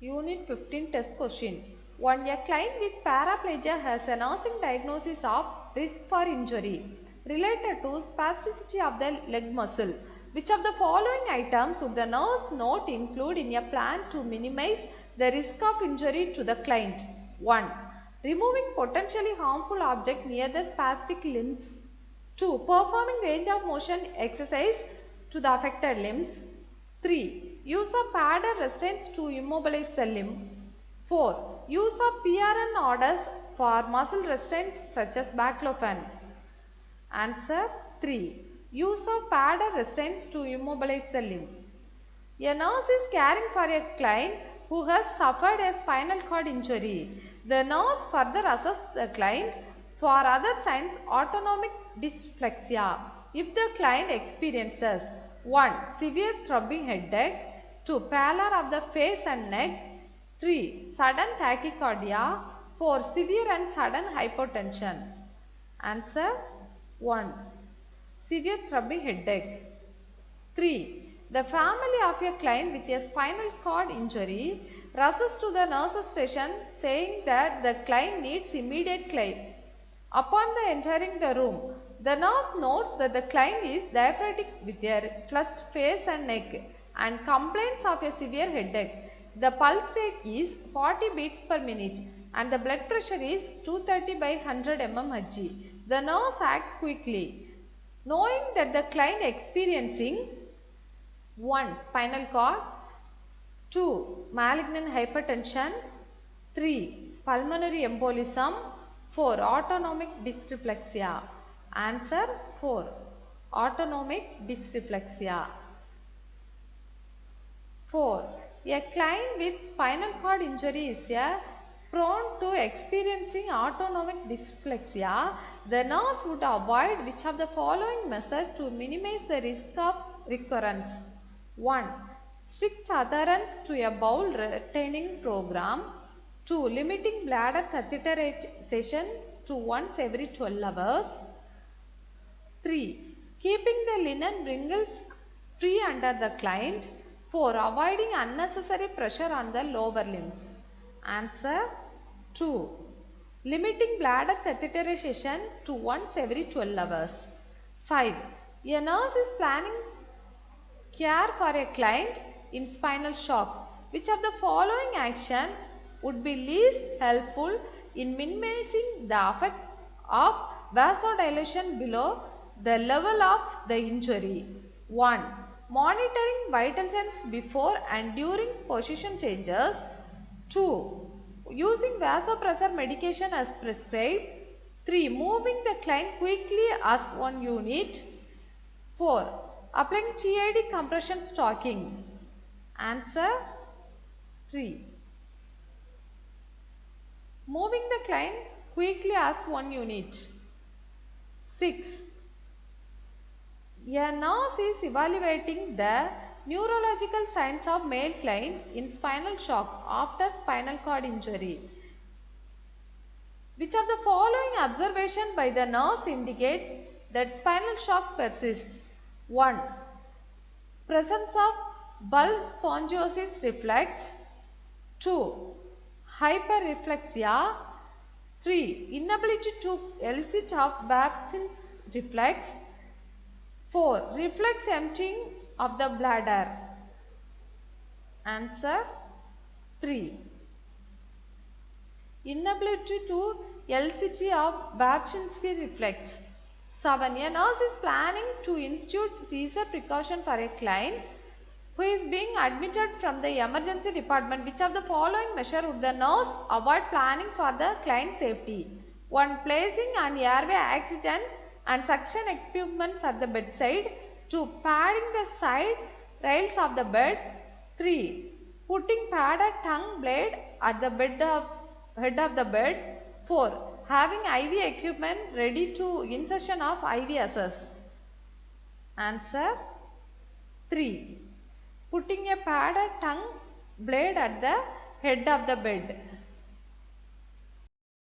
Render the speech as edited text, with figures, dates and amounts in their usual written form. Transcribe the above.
Unit 15 test question. 1. A client with paraplegia has a nursing diagnosis of risk for injury related to spasticity of the leg muscle. Which of the following items would the nurse note include in a plan to minimize the risk of injury to the client? 1. Removing potentially harmful object near the spastic limbs. 2. Performing range of motion exercise to the affected limbs. 3. Use of pad or restraints to immobilize the limb. 4. Use of PRN orders for muscle restraints such as baclofen. Answer 3. Use of pad or restraints to immobilize the limb. A nurse is caring for a client who has suffered a spinal cord injury. The nurse further assesses the client for other signs autonomic dysplexia. If the client experiences 1. Severe throbbing headache, 2. Pallor of the face and neck, 3. Sudden tachycardia, 4. Severe and sudden hypotension. Answer 1. Severe throbbing headache. 3. The family of a client with a spinal cord injury rushes to the nurse's station saying that the client needs immediate care. Upon the entering the room, the nurse notes that the client is diaphoretic with a flushed face and neck and complains of a severe headache. The pulse rate is 40 beats per minute and the blood pressure is 230 by 100 mmHg. The nurse acts quickly, knowing that the client experiencing 1. Spinal cord, 2. Malignant hypertension, 3. Pulmonary embolism, 4. Autonomic dysreflexia. Answer 4. Autonomic dysreflexia. 4. A client with spinal cord injury is prone to experiencing autonomic dysreflexia. The nurse would avoid which of the following measures to minimize the risk of recurrence? 1. Strict adherence to a bowel retaining program. 2. Limiting bladder catheterization to once every 12 hours. 3. Keeping the linen wrinkle free under the client. 4. Avoiding unnecessary pressure on the lower limbs. Answer 2. Limiting bladder catheterization to once every 12 hours. 5. A nurse is planning care for a client in spinal shock. Which of the following action would be least helpful in minimizing the effect of vasodilation below the level of the injury? 1. Monitoring vital signs before and during position changes. 2. Using vasopressor medication as prescribed. 3. Moving the client quickly as one unit. 4. Applying TID compression stocking. Answer 3. Moving the client quickly as one unit. 6. A nurse is evaluating the neurological signs of male client in spinal shock after spinal cord injury. Which of the following observation by the nurse indicate that spinal shock persists? 1. Presence of bulb spongiosis reflex. 2. Hyperreflexia. 3. Inability to elicit of Babin's reflex. 4. Reflex emptying of the bladder. Answer 3. Inability to elicit of Babin's reflex. 7. A nurse is planning to institute seizure precaution for a client who is being admitted from the emergency department. Which of the following measure would the nurse avoid planning for the client's safety? 1. Placing an airway oxygen and suction equipments at the bedside. 2. Padding the side rails of the bed. 3. Putting padded tongue blade at the head of the bed. 4. Having IV equipment ready to insertion of IVSS. Answer 3. Putting a padded tongue blade at the head of the bed.